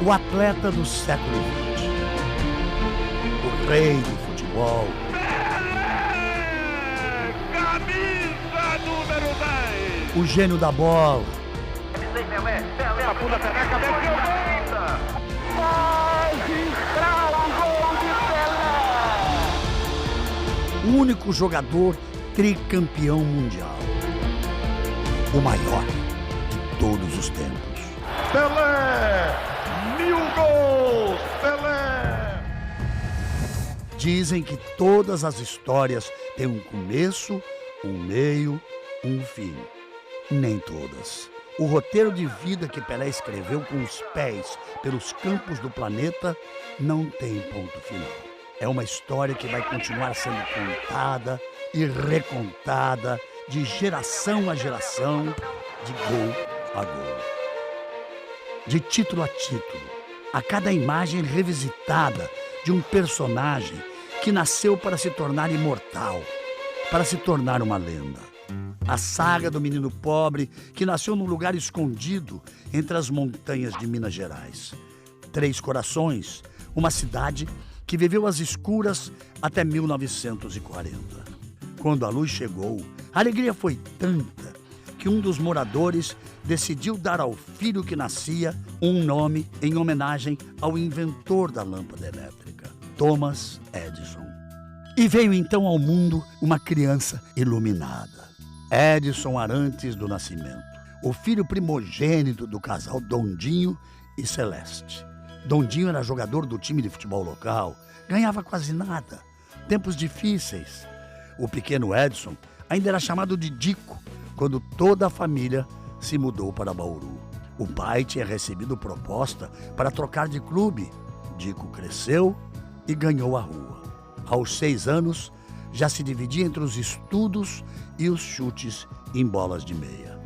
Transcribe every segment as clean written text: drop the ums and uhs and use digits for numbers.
O atleta do século XX. O rei do futebol. Pelé! Camisa número 10! O gênio da bola. Pelé, a pula Pelé, cabeça direita! Magistral gol de Pelé! O único jogador tricampeão mundial. O maior de todos os tempos. Pelé! 1000 gols! Pelé! Dizem que todas as histórias têm um começo, um meio, um fim. Nem todas. O roteiro de vida que Pelé escreveu com os pés pelos campos do planeta não tem ponto final. É uma história que vai continuar sendo contada e recontada de geração a geração, de gol a gol. De título a título, a cada imagem revisitada de um personagem que nasceu para se tornar imortal, para se tornar uma lenda. A saga do menino pobre que nasceu num lugar escondido entre as montanhas de Minas Gerais. Três Corações, uma cidade que viveu às escuras até 1940. Quando a luz chegou, a alegria foi tanta que um dos moradores decidiu dar ao filho que nascia um nome em homenagem ao inventor da lâmpada elétrica, Thomas Edison. E veio então ao mundo uma criança iluminada, Edson Arantes do Nascimento, o filho primogênito do casal Dondinho e Celeste. Dondinho era jogador do time de futebol local, ganhava quase nada, tempos difíceis. O pequeno Edson ainda era chamado de Dico quando toda a família se mudou para Bauru. O pai tinha recebido proposta para trocar de clube. Dico cresceu e ganhou a rua. Aos 6 anos, já se dividia entre os estudos e os chutes em bolas de meia.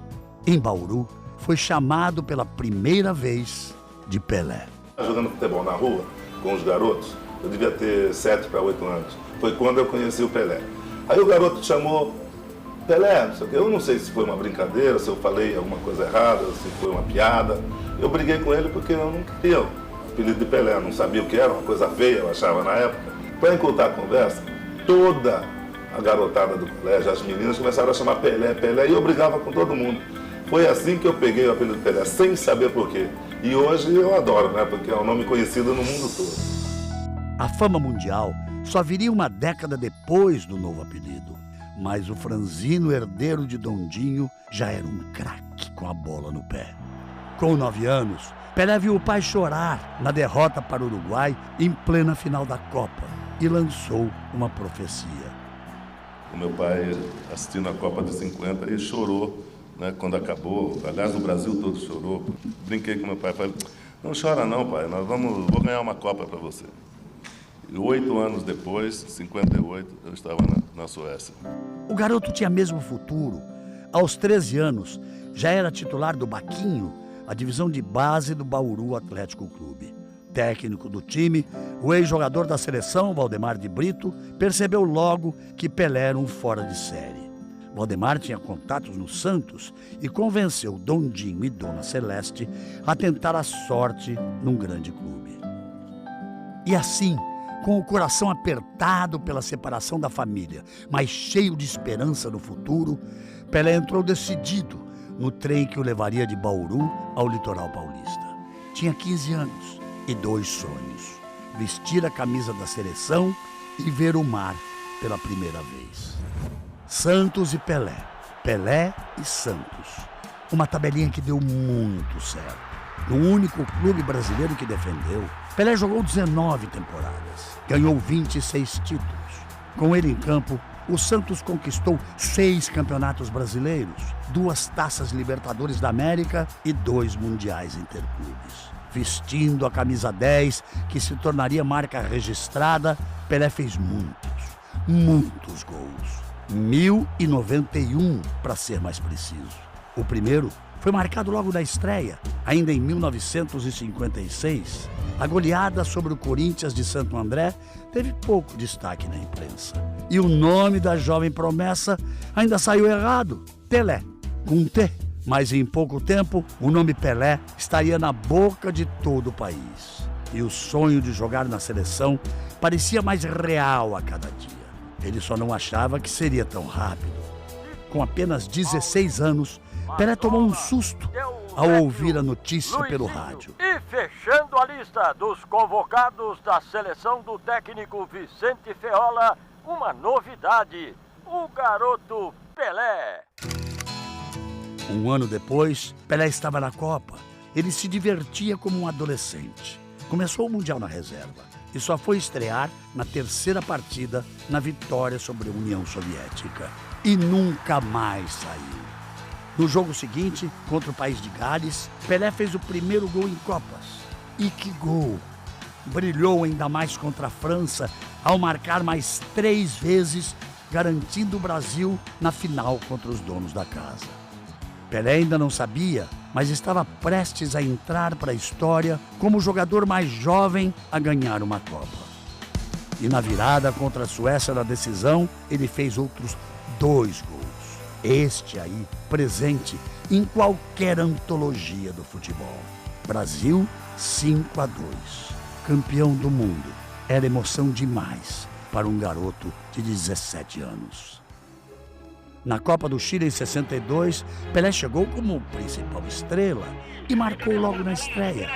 Em Bauru, foi chamado pela primeira vez de Pelé. Jogando futebol na rua com os garotos, eu devia ter 7 para 8 anos. Foi quando eu conheci o Pelé. Aí o garoto chamou Pelé, não sei o quê. Eu não sei se foi uma brincadeira, se eu falei alguma coisa errada, se foi uma piada. Eu briguei com ele porque eu não queria o apelido de Pelé, eu não sabia o que era, uma coisa feia, eu achava na época. Para encurtar a conversa, toda a garotada do colégio, as meninas começaram a chamar Pelé, Pelé, e eu brigava com todo mundo. Foi assim que eu peguei o apelido de Pelé, sem saber por quê. E hoje eu adoro, né? Porque é um nome conhecido no mundo todo. A fama mundial só viria uma década depois do novo apelido. Mas o franzino herdeiro de Dondinho já era um craque com a bola no pé. Com 9 anos, Pelé viu o pai chorar na derrota para o Uruguai em plena final da Copa e lançou uma profecia. O meu pai, assistindo a Copa de 50, ele chorou, né, quando acabou. Aliás, o Brasil todo chorou. Brinquei com meu pai, falei, não chora não, pai, vou ganhar uma Copa para você. E 8 anos depois, 58, eu estava na Suécia. O garoto tinha mesmo futuro. Aos 13 anos, já era titular do Baquinho, a divisão de base do Bauru Atlético Clube. Técnico do time, o ex-jogador da seleção, Valdemar de Brito, percebeu logo que Pelé era um fora de série. Valdemar tinha contatos no Santos e convenceu Dondinho e Dona Celeste a tentar a sorte num grande clube. E assim, com o coração apertado pela separação da família, mas cheio de esperança no futuro, Pelé entrou decidido no trem que o levaria de Bauru ao litoral paulista. Tinha 15 anos e 2 sonhos: vestir a camisa da seleção e ver o mar pela primeira vez. Santos e Pelé, Pelé e Santos. Uma tabelinha que deu muito certo. No único clube brasileiro que defendeu, Pelé jogou 19 temporadas, ganhou 26 títulos. Com ele em campo, o Santos conquistou 6 campeonatos brasileiros, 2 taças Libertadores da América e 2 mundiais interclubes. Vestindo a camisa 10, que se tornaria marca registrada, Pelé fez muitos gols. 1091, para ser mais preciso. O primeiro foi marcado logo na estreia, ainda em 1956. A goleada sobre o Corinthians de Santo André teve pouco destaque na imprensa. E o nome da jovem promessa ainda saiu errado: Telé, com T. Mas em pouco tempo, o nome Pelé estaria na boca de todo o país. E o sonho de jogar na seleção parecia mais real a cada dia. Ele só não achava que seria tão rápido. Com apenas 16 anos, Pelé tomou um susto ao ouvir a notícia pelo rádio. E fechando a lista dos convocados da seleção do técnico Vicente Feola, uma novidade: o garoto Pelé. Um ano depois, Pelé estava na Copa. Ele se divertia como um adolescente. Começou o Mundial na reserva e só foi estrear na terceira partida na vitória sobre a União Soviética. E nunca mais saiu. No jogo seguinte, contra o país de Gales, Pelé fez o primeiro gol em Copas. E que gol! Brilhou ainda mais contra a França ao marcar mais 3 vezes, garantindo o Brasil na final contra os donos da casa. Pelé ainda não sabia, mas estava prestes a entrar para a história como o jogador mais jovem a ganhar uma Copa. E na virada contra a Suécia na decisão, ele fez outros 2 gols. Este aí, presente em qualquer antologia do futebol. Brasil 5-2. Campeão do mundo. Era emoção demais para um garoto de 17 anos. Na Copa do Chile em 62, Pelé chegou como principal estrela e marcou logo na estreia.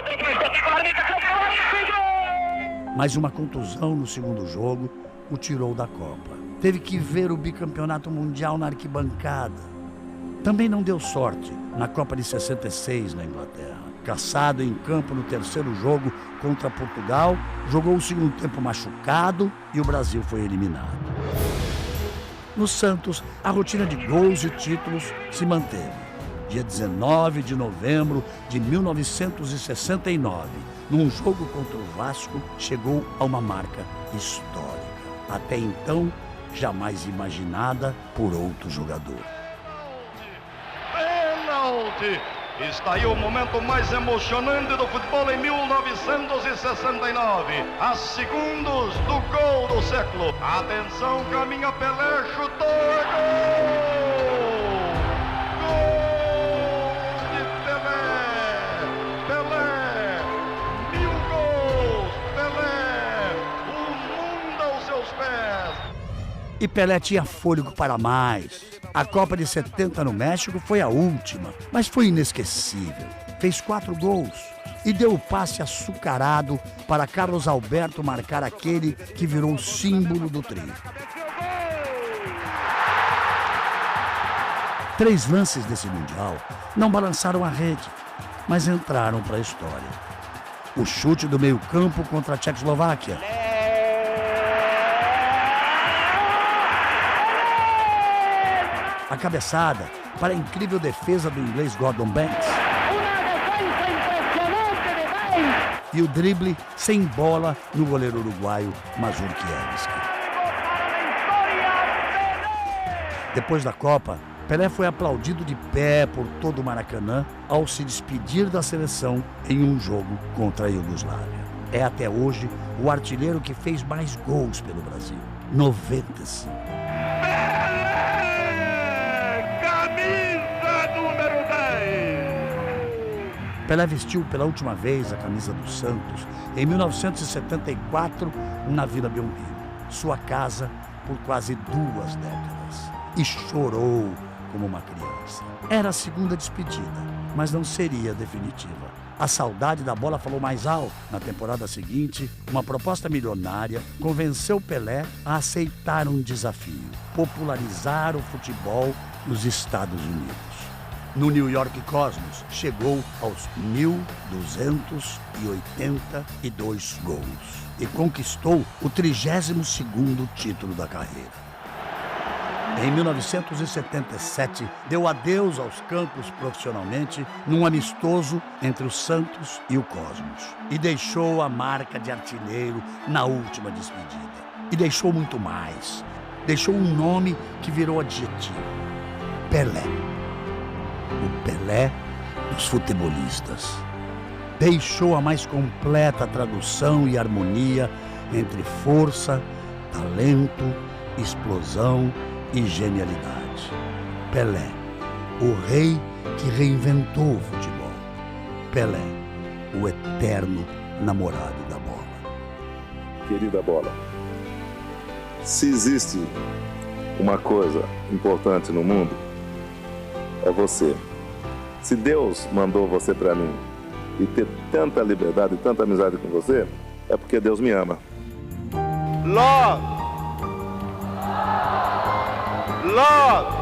Mas uma contusão no segundo jogo o tirou da Copa. Teve que ver o bicampeonato mundial na arquibancada. Também não deu sorte na Copa de 66 na Inglaterra. Caçado em campo no terceiro jogo contra Portugal, jogou o segundo tempo machucado e o Brasil foi eliminado. No Santos, a rotina de gols e títulos se manteve. Dia 19 de novembro de 1969, num jogo contra o Vasco, chegou a uma marca histórica. Até então, jamais imaginada por outro jogador. Pênalti! Está aí o momento mais emocionante do futebol em 1969. A segundos do gol do século. Atenção, caminha Pelé, chutou, é gol! Gol de Pelé! Pelé! 1000 gols! Pelé! O mundo aos seus pés! E Pelé tinha fôlego para mais. A Copa de 70 no México foi a última, mas foi inesquecível. Fez 4 gols e deu o passe açucarado para Carlos Alberto marcar aquele que virou o símbolo do tri. 3 lances desse Mundial não balançaram a rede, mas entraram para a história. O chute do meio-campo contra a Tchecoslováquia. A cabeçada para a incrível defesa do inglês Gordon Banks. E o drible sem bola no goleiro uruguaio Mazurkiewicz. Depois da Copa, Pelé foi aplaudido de pé por todo o Maracanã ao se despedir da seleção em um jogo contra a Iugoslávia. É até hoje o artilheiro que fez mais gols pelo Brasil. 95. Pelé vestiu pela última vez a camisa do Santos em 1974 na Vila Belmiro, sua casa por quase 2 décadas. E chorou como uma criança. Era a segunda despedida, mas não seria definitiva. A saudade da bola falou mais alto. Na temporada seguinte, uma proposta milionária convenceu Pelé a aceitar um desafio: popularizar o futebol nos Estados Unidos. No New York Cosmos, chegou aos 1.282 gols e conquistou o 32º título da carreira. Em 1977, deu adeus aos campos profissionalmente num amistoso entre o Santos e o Cosmos e deixou a marca de artilheiro na última despedida. E deixou muito mais. Deixou um nome que virou adjetivo: Pelé. O Pelé dos futebolistas. Deixou a mais completa tradução e harmonia entre força, talento, explosão e genialidade. Pelé, o rei que reinventou o futebol. Pelé, o eterno namorado da bola. Querida bola, se existe uma coisa importante no mundo, é você. Se Deus mandou você para mim e ter tanta liberdade e tanta amizade com você, é porque Deus me ama. Love! Love!